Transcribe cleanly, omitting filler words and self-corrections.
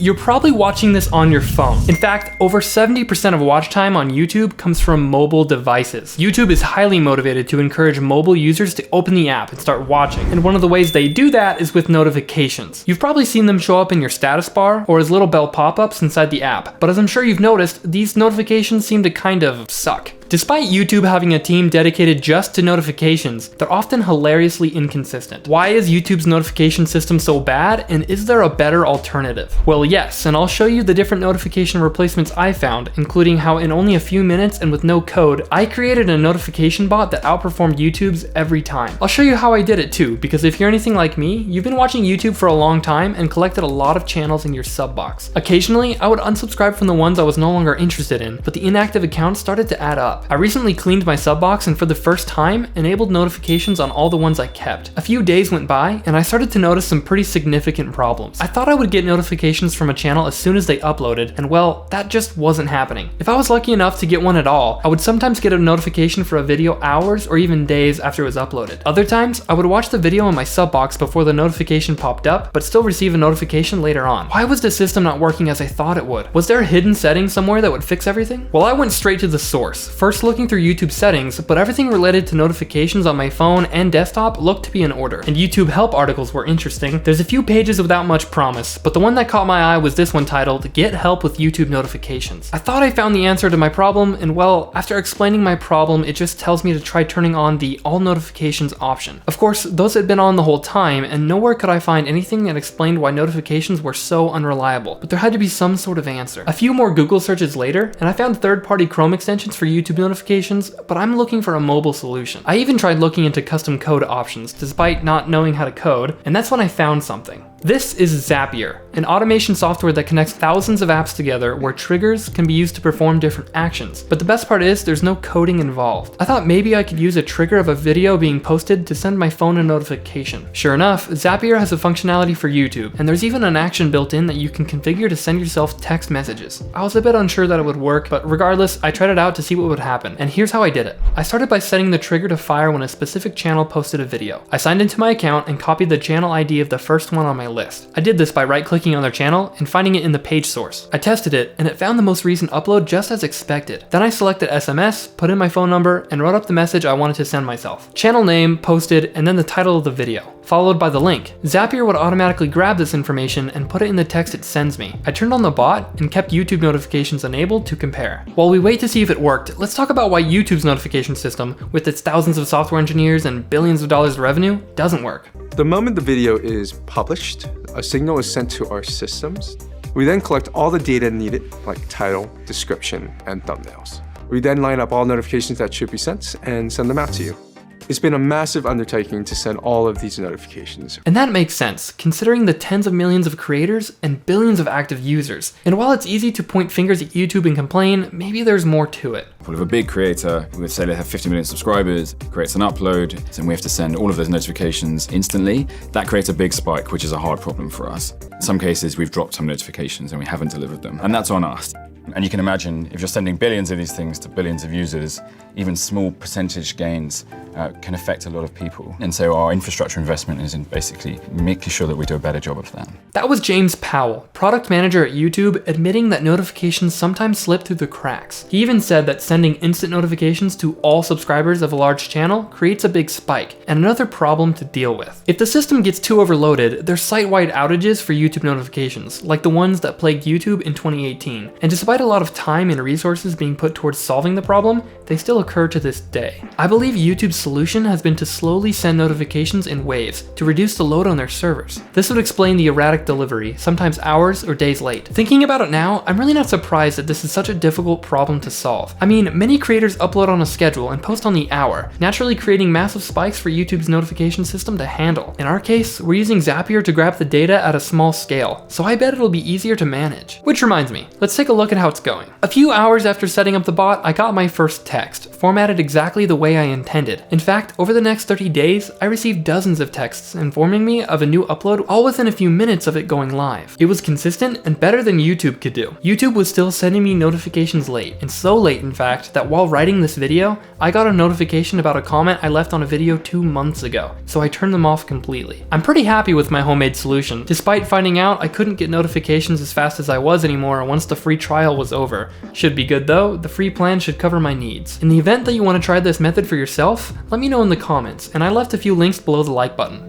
you're probably watching this on your phone. In fact, over 70% of watch time on YouTube comes from mobile devices. YouTube is highly motivated to encourage mobile users to open the app and start watching. And one of the ways they do that is with notifications. You've probably seen them show up in your status bar or as little bell pop-ups inside the app. But as I'm sure you've noticed, these notifications seem to kind of suck. Despite YouTube having a team dedicated just to notifications, they're often hilariously inconsistent. Why is YouTube's notification system so bad, and is there a better alternative? Well, yes, and I'll show you the different notification replacements I found, including how in only a few minutes and with no code, I created a notification bot that outperformed YouTube's every time. I'll show you how I did it too, because if you're anything like me, you've been watching YouTube for a long time and collected a lot of channels in your sub box. Occasionally, I would unsubscribe from the ones I was no longer interested in, but the inactive accounts started to add up. I recently cleaned my sub box and for the first time, enabled notifications on all the ones I kept. A few days went by and I started to notice some pretty significant problems. I thought I would get notifications from a channel as soon as they uploaded, and well, that just wasn't happening. If I was lucky enough to get one at all, I would sometimes get a notification for a video hours or even days after it was uploaded. Other times, I would watch the video in my sub box before the notification popped up, but still receive a notification later on. Why was the system not working as I thought it would? Was there a hidden setting somewhere that would fix everything? Well, I went straight to the source, first looking through YouTube settings, but everything related to notifications on my phone and desktop looked to be in order. And YouTube help articles were interesting. There's a few pages without much promise, but the one that caught my eye was this one titled, "Get Help with YouTube Notifications." I thought I found the answer to my problem, and well, after explaining my problem, it just tells me to try turning on the all notifications option. Of course, those had been on the whole time, and nowhere could I find anything that explained why notifications were so unreliable, but there had to be some sort of answer. A few more Google searches later, and I found third-party Chrome extensions for YouTube notifications, but I'm looking for a mobile solution. I even tried looking into custom code options, despite not knowing how to code, and that's when I found something. This is Zapier, an automation software that connects thousands of apps together where triggers can be used to perform different actions. But the best part is there's no coding involved. I thought maybe I could use a trigger of a video being posted to send my phone a notification. Sure enough, Zapier has a functionality for YouTube, and there's even an action built in that you can configure to send yourself text messages. I was a bit unsure that it would work, but regardless, I tried it out to see what would happen, and here's how I did it. I started by setting the trigger to fire when a specific channel posted a video. I signed into my account and copied the channel ID of the first one on my list. I did this by right-clicking on their channel and finding it in the page source. I tested it, and it found the most recent upload just as expected. Then I selected SMS, put in my phone number, and wrote up the message I wanted to send myself. Channel name, posted, and then the title of the video, followed by the link. Zapier would automatically grab this information and put it in the text it sends me. I turned on the bot and kept YouTube notifications enabled to compare. While we wait to see if it worked, let's talk about why YouTube's notification system, with its thousands of software engineers and billions of dollars of revenue, doesn't work. The moment the video is published, a signal is sent to our systems. We then collect all the data needed, like title, description, and thumbnails. We then line up all notifications that should be sent and send them out to you. It's been a massive undertaking to send all of these notifications. And that makes sense, considering the tens of millions of creators and billions of active users. And while it's easy to point fingers at YouTube and complain, maybe there's more to it. If a big creator, let's say they have 50 million subscribers, creates an upload, and we have to send all of those notifications instantly, that creates a big spike, which is a hard problem for us. In some cases, we've dropped some notifications and we haven't delivered them, and that's on us. And you can imagine, if you're sending billions of these things to billions of users, even small percentage gains can affect a lot of people. And so our infrastructure investment is in basically making sure that we do a better job of that. That was James Powell, product manager at YouTube, admitting that notifications sometimes slip through the cracks. He even said that sending instant notifications to all subscribers of a large channel creates a big spike, and another problem to deal with. If the system gets too overloaded, there's site-wide outages for YouTube notifications, like the ones that plagued YouTube in 2018. And despite a lot of time and resources being put towards solving the problem, they still occur to this day. I believe YouTube's solution has been to slowly send notifications in waves to reduce the load on their servers. This would explain the erratic delivery, sometimes hours or days late. Thinking about it now, I'm really not surprised that this is such a difficult problem to solve. I mean, many creators upload on a schedule and post on the hour, naturally creating massive spikes for YouTube's notification system to handle. In our case, we're using Zapier to grab the data at a small scale, so I bet it'll be easier to manage. Which reminds me, let's take a look at how it's going. A few hours after setting up the bot, I got my first text formatted exactly the way I intended. In fact, over the next 30 days, I received dozens of texts informing me of a new upload all within a few minutes of it going live. It was consistent and better than YouTube could do. YouTube was still sending me notifications late, and so late in fact that while writing this video, I got a notification about a comment I left on a video 2 months ago, so I turned them off completely. I'm pretty happy with my homemade solution, despite finding out I couldn't get notifications as fast as I was anymore once the free trial was over. Should be good though, the free plan should cover my needs. In the event that you want to try this method for yourself, let me know in the comments, and I left a few links below the like button.